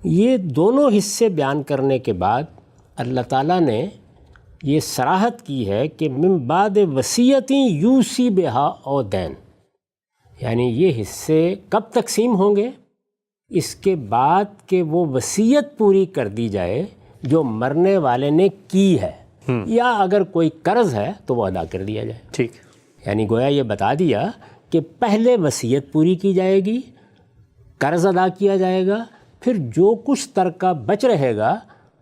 یہ دونوں حصے بیان کرنے کے بعد اللہ تعالیٰ نے یہ صراحت کی ہے کہ من بعد وصیتیں یوصی بہا او دین، یعنی یہ حصے کب تقسیم ہوں گے؟ اس کے بعد کہ وہ وصیت پوری کر دی جائے جو مرنے والے نے کی ہے، یا اگر کوئی قرض ہے تو وہ ادا کر دیا جائے۔ ٹھیک، یعنی گویا یہ بتا دیا کہ پہلے وصیت پوری کی جائے گی، قرض ادا کیا جائے گا، پھر جو کچھ ترکہ بچ رہے گا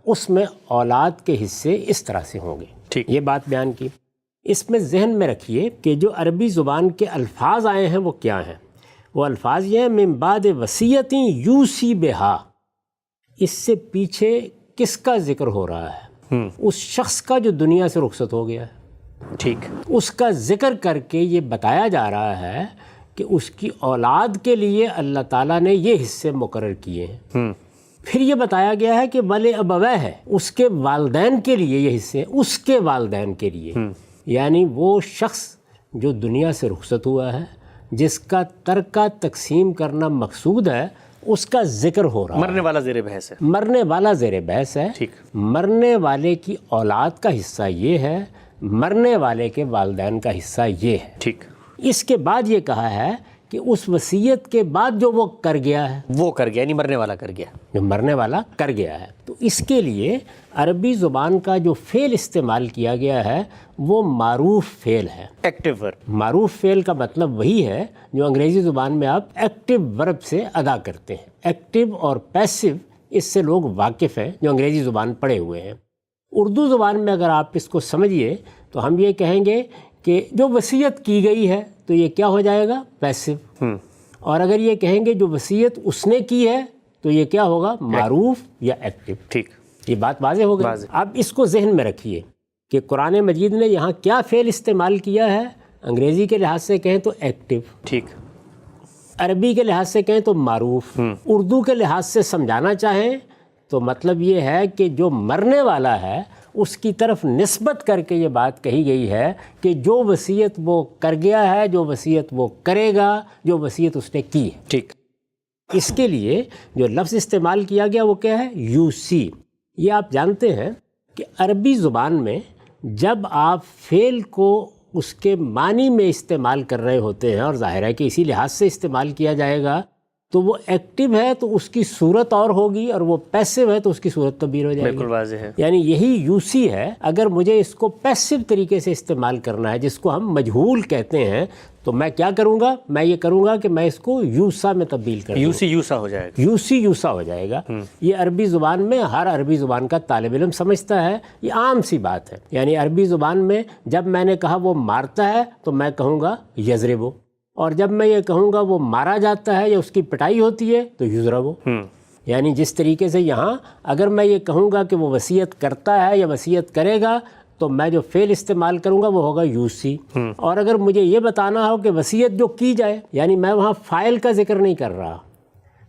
اس میں اولاد کے حصے اس طرح سے ہوں گے۔ ٹھیک، یہ بات بیان کی۔ اس میں ذہن میں رکھیے کہ جو عربی زبان کے الفاظ آئے ہیں وہ کیا ہیں؟ وہ الفاظ یہ ہیں من بعد وصیتیں یوصی بہا۔ اس سے پیچھے کس کا ذکر ہو رہا ہے؟ اس شخص کا جو دنیا سے رخصت ہو گیا ہے، ٹھیک، اس کا ذکر کر کے یہ بتایا جا رہا ہے کہ اس کی اولاد کے لیے اللہ تعالیٰ نے یہ حصے مقرر کیے ہیں۔ پھر یہ بتایا گیا ہے کہ ولی ابویہ ہے، اس کے والدین کے لیے یہ حصے، اس کے والدین کے لیے، یعنی وہ شخص جو دنیا سے رخصت ہوا ہے، جس کا ترکہ تقسیم کرنا مقصود ہے، اس کا ذکر ہو رہا ہے۔ مرنے والا زیر بحث ہے۔ مرنے والا زیر بحث ہے۔ ٹھیک، مرنے والے کی اولاد کا حصہ یہ ہے، مرنے والے کے والدین کا حصہ یہ ہے۔ ٹھیک، اس کے بعد یہ کہا ہے کہ اس وصیت کے بعد جو وہ کر گیا ہے، وہ کر گیا، یعنی مرنے والا کر گیا۔ جو مرنے والا کر گیا ہے، تو اس کے لیے عربی زبان کا جو فعل استعمال کیا گیا ہے وہ معروف فعل ہے۔ ایکٹیو ورب۔ معروف فعل کا مطلب وہی ہے جو انگریزی زبان میں آپ ایکٹیو ورب سے ادا کرتے ہیں۔ ایکٹیو اور پیسو اس سے لوگ واقف ہیں جو انگریزی زبان پڑھے ہوئے ہیں۔ اردو زبان میں اگر آپ اس کو سمجھیے تو ہم یہ کہیں گے کہ جو وصیت کی گئی ہے تو یہ کیا ہو جائے گا؟ پیسو۔ اور اگر یہ کہیں گے جو وصیت اس نے کی ہے تو یہ کیا ہوگا؟ معروف یا ایکٹیو۔ ٹھیک، یہ بات واضح ہو گئی۔ اب اس کو ذہن میں رکھیے کہ قرآن مجید نے یہاں کیا فعل استعمال کیا ہے؟ انگریزی کے لحاظ سے کہیں تو ایکٹیو، ٹھیک، عربی کے لحاظ سے کہیں تو معروف، اردو کے لحاظ سے سمجھانا چاہیں تو مطلب یہ ہے کہ جو مرنے والا ہے اس کی طرف نسبت کر کے یہ بات کہی گئی ہے کہ جو وصیت وہ کر گیا ہے، جو وصیت وہ کرے گا، جو وصیت اس نے کی ہے۔ ٹھیک، اس کے لیے جو لفظ استعمال کیا گیا وہ کیا ہے؟ یوسی۔ یہ آپ جانتے ہیں کہ عربی زبان میں جب آپ فعل کو اس کے معنی میں استعمال کر رہے ہوتے ہیں، اور ظاہر ہے کہ اسی لحاظ سے استعمال کیا جائے گا، تو وہ ایکٹیو ہے تو اس کی صورت اور ہوگی، اور وہ پیسو ہے تو اس کی صورت تبدیل ہو جائے گی۔ بالکل واضح ہے۔ یعنی یہی یوسی ہے۔ اگر مجھے اس کو پیسو طریقے سے استعمال کرنا ہے، جس کو ہم مجہول کہتے ہیں، تو میں کیا کروں گا؟ میں یہ کروں گا کہ میں اس کو یوسا میں تبدیل کر دوں۔ یوسی یوسا ہو جائے گا۔ یوسی یوسا ہو جائے گا۔ یہ عربی زبان میں ہر عربی زبان کا طالب علم سمجھتا ہے، یہ عام سی بات ہے۔ یعنی عربی زبان میں جب میں نے کہا وہ مارتا ہے تو میں کہوں گا یضربو، اور جب میں یہ کہوں گا وہ مارا جاتا ہے یا اس کی پٹائی ہوتی ہے تو یضربو۔ یعنی جس طریقے سے یہاں اگر میں یہ کہوں گا کہ وہ وصیت کرتا ہے یا وصیت کرے گا تو میں جو فعل استعمال کروں گا وہ ہوگا یوسی۔ اور اگر مجھے یہ بتانا ہو کہ وصیت جو کی جائے، یعنی میں وہاں فاعل کا ذکر نہیں کر رہا،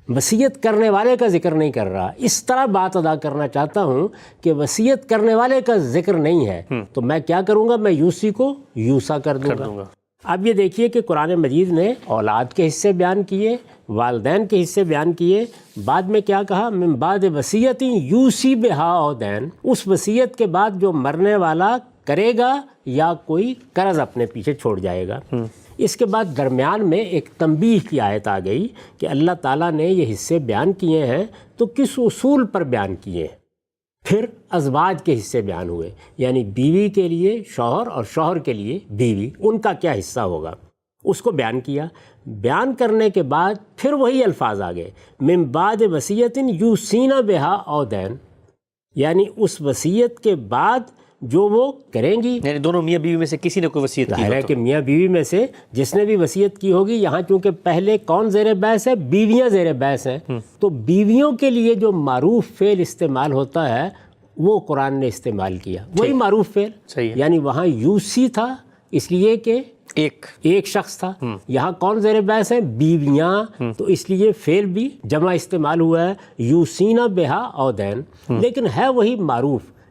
وصیت کرنے والے کا ذکر نہیں کر رہا، اس طرح بات ادا کرنا چاہتا ہوں کہ وصیت کرنے والے کا ذکر نہیں ہے، تو میں کیا کروں گا؟ میں یوسی کو یوسا کر دوں گا۔ اب یہ دیکھیے کہ قرآن مجید نے اولاد کے حصے بیان کیے، والدین کے حصے بیان کیے، بعد میں کیا کہا؟ من بعد وصیتیں یوصی بہا او دین، اس وصیت کے بعد جو مرنے والا کرے گا یا کوئی قرض اپنے پیچھے چھوڑ جائے گا۔ اس کے بعد درمیان میں ایک تنبیہ کی آیت آ گئی کہ اللہ تعالیٰ نے یہ حصے بیان کیے ہیں تو کس اصول پر بیان کیے ہیں؟ پھر ازواج کے حصے بیان ہوئے، یعنی بیوی کے لیے شوہر اور شوہر کے لیے بیوی، ان کا کیا حصہ ہوگا، اس کو بیان کیا۔ بیان کرنے کے بعد پھر وہی الفاظ آ گئے، من بعد وصیت یوصین بہا او دین، یعنی اس وصیت کے بعد جو وہ کریں گی، یعنی دونوں میاں بیوی میں سے کسی نے کوئی وصیت کی ظاہر ہے کہ میاں بیوی میں سے جس نے بھی وصیت کی ہوگی، یہاں چونکہ پہلے کون زیر بحث ہے؟ بیویاں زیر بحث ہیں، تو بیویوں کے لیے جو معروف فعل استعمال ہوتا ہے وہ قرآن نے استعمال کیا، وہی معروف فعل۔ یعنی وہاں یوسی تھا اس لیے کہ ایک شخص تھا، یہاں کون زیر بحث ہے؟ بیویاں، تو اس لیے فعل بھی جمع استعمال ہوا ہے، یوصین بہا او دین، لیکن ہے وہی معروف۔